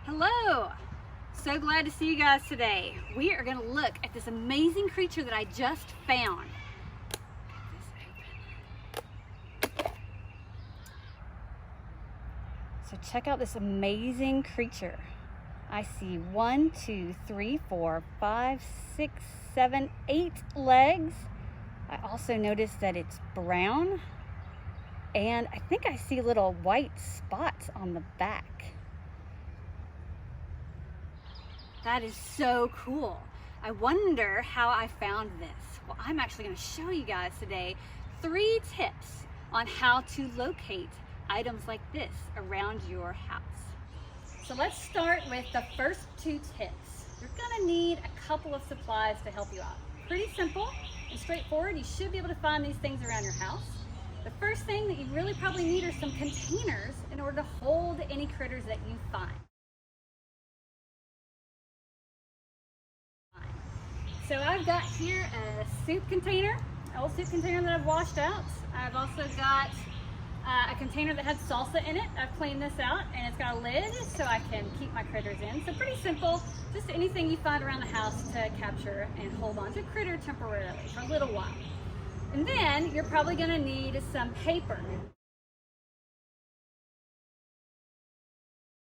Hello! So glad to see you guys today. We are going to look at this amazing creature that I just found. So check out this amazing creature. I see 1, 2, 3, 4, 5, 6, 7, 8 legs. I also noticed that it's brown, and I think I see little white spots on the back. That is so cool. I wonder how I found this. Well, I'm actually going to show you guys today 3 tips on how to locate items like this around your house. So let's start with the first 2 tips. You're going to need a couple of supplies to help you out. Pretty simple and straightforward. You should be able to find these things around your house. The first thing that you really probably need are some containers in order to hold any critters that you find. So I've got here a soup container, an old soup container that I've washed out. I've also got a container that has salsa in it. I've cleaned this out and it's got a lid so I can keep my critters in. So pretty simple, just anything you find around the house to capture and hold on to a critter temporarily for a little while. And then you're probably gonna need some paper.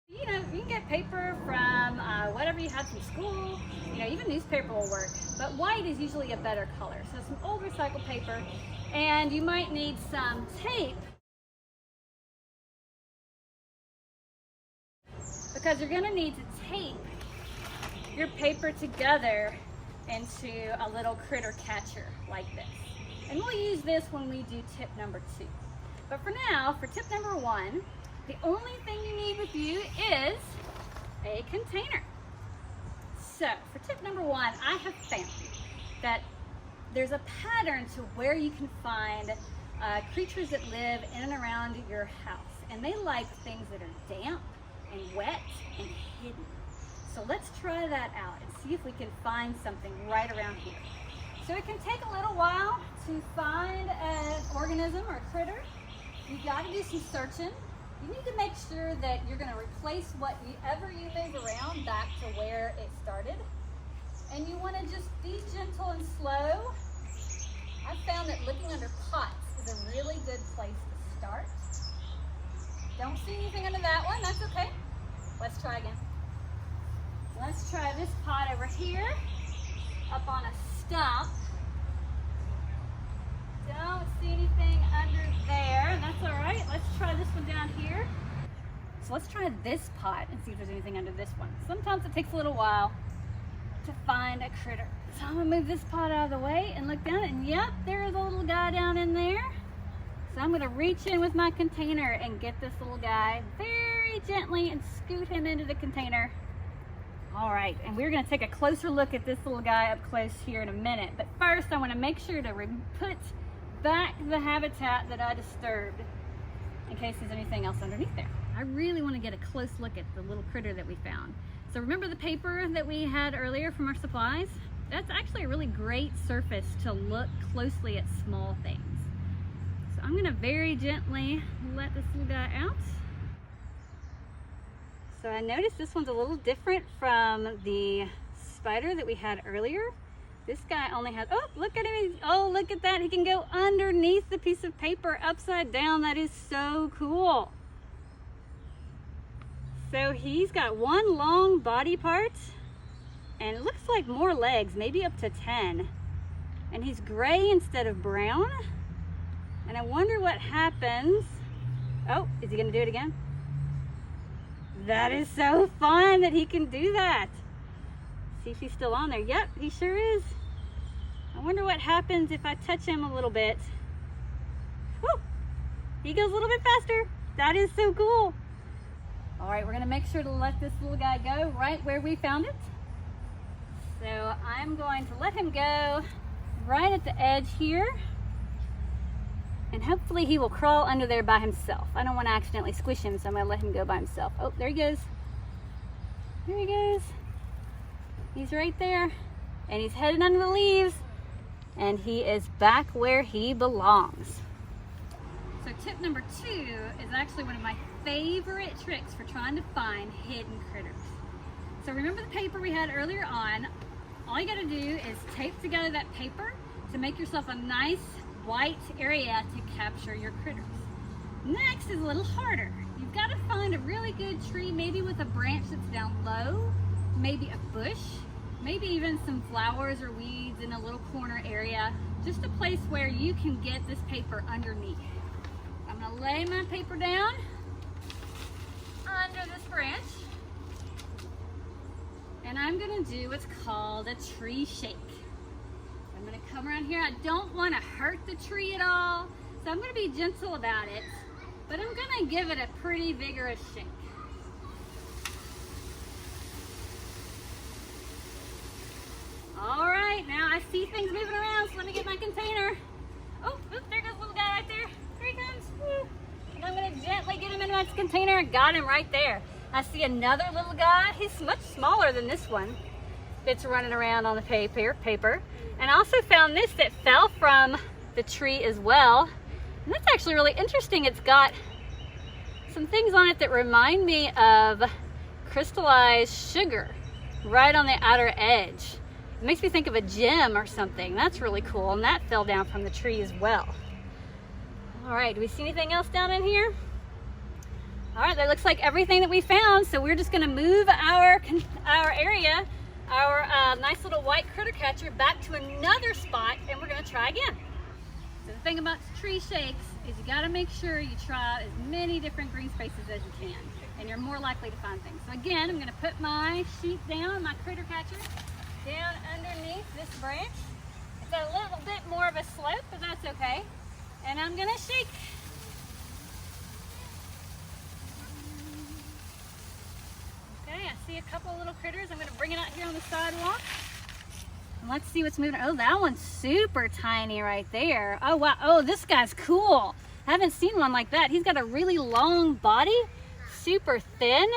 You know, you can get paper from whatever you had from school, you know, even newspaper will work, but white is usually a better color. So some old recycled paper, and you might need some tape because you're gonna need to tape your paper together into a little critter catcher like this. And we'll use this when we do tip number 2. But for now, for tip number 1, the only thing you need with you is a container. So for tip number 1, I have found that there's a pattern to where you can find creatures that live in and around your house. And they like things that are damp and wet and hidden. So let's try that out and see if we can find something right around here. So it can take a little while to find an organism or a critter. You've got to do some searching. You need to make sure that you're going to replace whatever you move around back to where it started. And you want to just be gentle and slow. I've found that looking under pots is a really good place to start. Don't see anything under that one, that's okay. Let's try again. Let's try this pot over here, up on a stump. Don't see anything under there. That's all right. Let's try this one down here. So let's try this pot and see if there's anything under this one. Sometimes it takes a little while to find a critter. So I'm gonna move this pot out of the way and look down, and yep, there's a little guy down in there. So I'm gonna reach in with my container and get this little guy very gently and scoot him into the container. All right, and we're gonna take a closer look at this little guy up close here in a minute. But first, I wanna make sure to put back the habitat that I disturbed in case there's anything else underneath there. I really want to get a close look at the little critter that we found. So remember the paper that we had earlier from our supplies? That's actually a really great surface to look closely at small things. So I'm going to very gently let this little guy out. So I noticed this one's a little different from the spider that we had earlier. This guy only has, oh, look at him. Oh, look at that. He can go underneath the piece of paper upside down. That is so cool. So he's got 1 long body part, and it looks like more legs, maybe up to 10. And he's gray instead of brown. And I wonder what happens. Oh, is he going to do it again? That is so fun that he can do that. See if he's still on there. Yep, he sure is. I wonder what happens if I touch him a little bit. Woo! He goes a little bit faster. That is so cool. All right, we're gonna make sure to let this little guy go right where we found it. So I'm going to let him go right at the edge here. And hopefully he will crawl under there by himself. I don't want to accidentally squish him, so I'm gonna let him go by himself. Oh, there he goes. There he goes. He's right there, and he's heading under the leaves, and he is back where he belongs. So tip number 2 is actually one of my favorite tricks for trying to find hidden critters. So remember the paper we had earlier on? All you gotta do is tape together that paper to make yourself a nice white area to capture your critters. Next is a little harder. You've got to find a really good tree, maybe with a branch that's down low, maybe a bush, maybe even some flowers or weeds in a little corner area, just a place where you can get this paper underneath. I'm gonna lay my paper down under this branch, and I'm gonna do what's called a tree shake. I'm gonna come around here. I don't wanna hurt the tree at all, so I'm gonna be gentle about it, but I'm gonna give it a pretty vigorous shake. All right, now I see things moving around, so let me get my container. Oh, there goes the little guy right there. Here he comes. Woo. And I'm gonna gently get him into my container. Got him right there. I see another little guy. He's much smaller than this one that's running around on the paper. And I also found this that fell from the tree as well. And that's actually really interesting. It's got some things on it that remind me of crystallized sugar right on the outer edge. It makes me think of a gem or something. That's really cool. And that fell down from the tree as well. All right, do we see anything else down in here? All right, that looks like everything that we found. So we're just gonna move our area, our nice little white critter catcher back to another spot, and we're gonna try again. So the thing about tree shakes is you gotta make sure you try as many different green spaces as you can, and you're more likely to find things. So again, I'm gonna put my sheet down, my critter catcher, down underneath this branch. It's a little bit more of a slope, but that's okay. And I'm gonna shake. Okay, I see a couple little critters. I'm gonna bring it out here on the sidewalk. And let's see what's moving. Oh, that one's super tiny right there. Oh, wow. Oh, this guy's cool. I haven't seen one like that. He's got a really long body, super thin,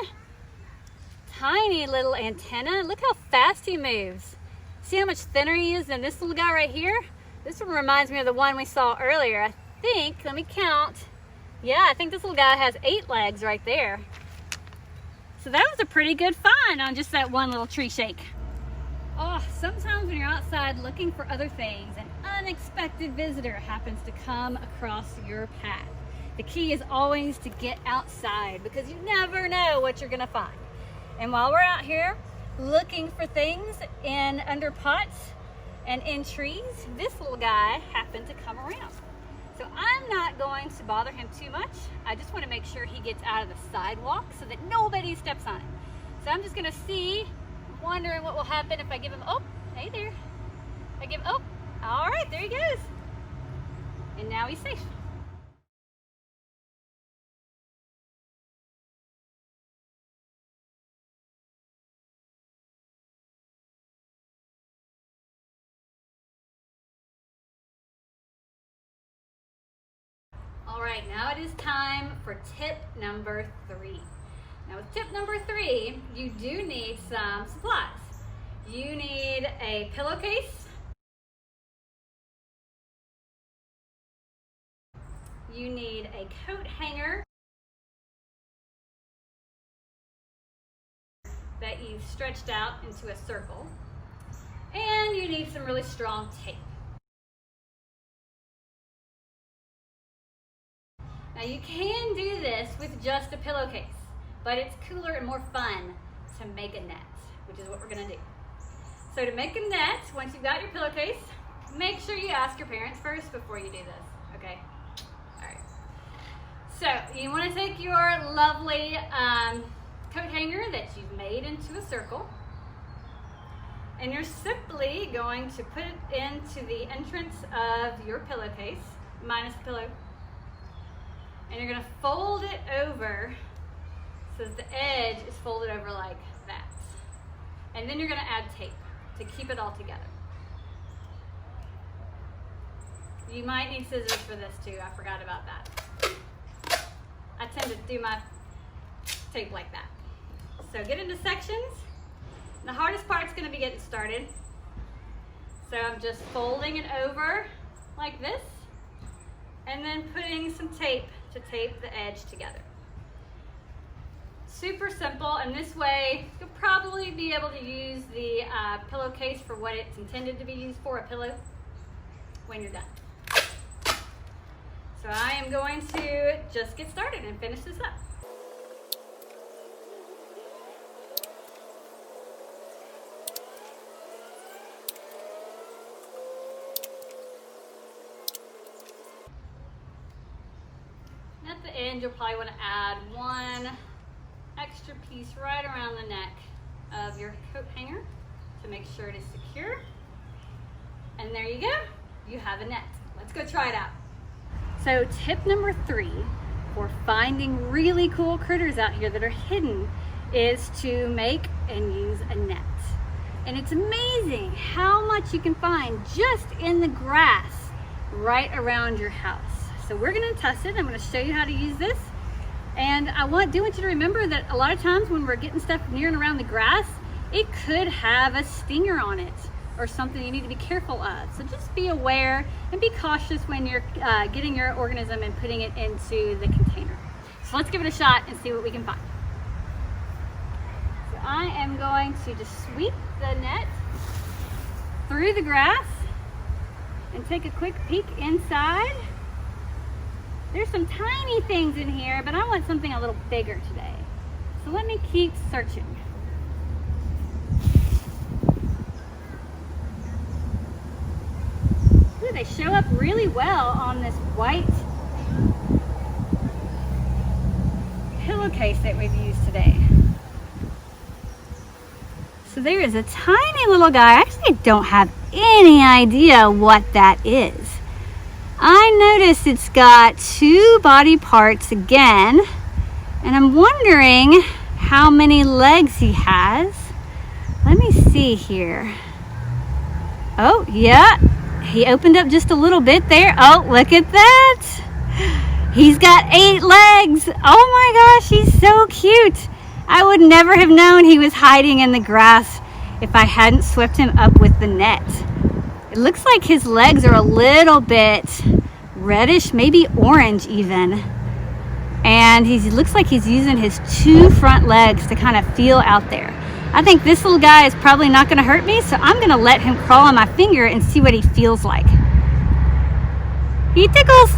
tiny little antenna. Look how fast he moves. See how much thinner he is than this little guy right here? This one reminds me of the one we saw earlier. I think, let me count. Yeah, I think this little guy has 8 legs right there. So that was a pretty good find on just that one little tree shake. Oh, sometimes when you're outside looking for other things, an unexpected visitor happens to come across your path. The key is always to get outside because you never know what you're gonna find. And while we're out here looking for things under pots and in trees, this little guy happened to come around. So I'm not going to bother him too much. I just want to make sure he gets out of the sidewalk so that nobody steps on him. So I'm just gonna see, wondering what will happen if I give him, oh, hey there. Oh, all right, there he goes. And now he's safe. All right, now it is time for tip number 3. Now with tip number 3, you do need some supplies. You need a pillowcase. You need a coat hanger that you've stretched out into a circle. And you need some really strong tape. Now you can do this with just a pillowcase, but it's cooler and more fun to make a net, which is what we're gonna do. So to make a net, once you've got your pillowcase, make sure you ask your parents first before you do this, okay? All right. So you wanna take your lovely coat hanger that you've made into a circle, and you're simply going to put it into the entrance of your pillowcase, minus the pillow. And you're gonna fold it over so that the edge is folded over like that. And then you're gonna add tape to keep it all together. You might need scissors for this too, I forgot about that. I tend to do my tape like that. So get into sections. The hardest part's gonna be getting started. So I'm just folding it over like this, and then putting some tape to tape the edge together. Super simple, and this way you'll probably be able to use the pillowcase for what it's intended to be used for, a pillow, when you're done. So I am going to just get started and finish this up. At the end, you'll probably want to add one extra piece right around the neck of your coat hanger to make sure it is secure. And there you go, you have a net. Let's go try it out. So tip number 3 for finding really cool critters out here that are hidden is to make and use a net. And it's amazing how much you can find just in the grass right around your house. So we're gonna test it. I'm gonna show you how to use this. And I do want you to remember that a lot of times when we're getting stuff near and around the grass, it could have a stinger on it or something you need to be careful of. So just be aware and be cautious when you're getting your organism and putting it into the container. So let's give it a shot and see what we can find. So I am going to just sweep the net through the grass and take a quick peek inside. There's some tiny things in here, but I want something a little bigger today. So let me keep searching. Ooh, they show up really well on this white pillowcase that we've used today. So there is a tiny little guy. I actually don't have any idea what that is. I notice it's got 2 body parts again, and I'm wondering how many legs he has. Let me see here. Oh, yeah, he opened up just a little bit there. Oh, look at that. He's got 8 legs. Oh my gosh, he's so cute. I would never have known he was hiding in the grass if I hadn't swept him up with the net. It looks like his legs are a little bit reddish, maybe orange even. And he looks like he's using his 2 front legs to kind of feel out there. I think this little guy is probably not going to hurt me, so I'm going to let him crawl on my finger and see what he feels like. He tickles.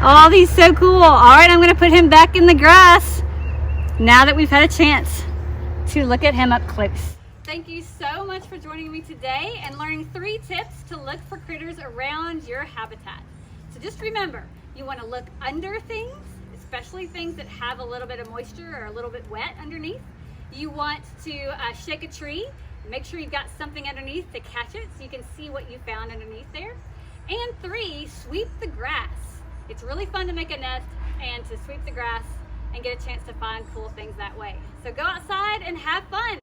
Oh, he's so cool. All right, I'm going to put him back in the grass now that we've had a chance to look at him up close. Thank you so much for joining me today and learning 3 tips to look for critters around your habitat. So just remember, you want to look under things, especially things that have a little bit of moisture or a little bit wet underneath. You want to shake a tree, make sure you've got something underneath to catch it so you can see what you found underneath there. And 3, sweep the grass. It's really fun to make a nest and to sweep the grass and get a chance to find cool things that way. So go outside and have fun.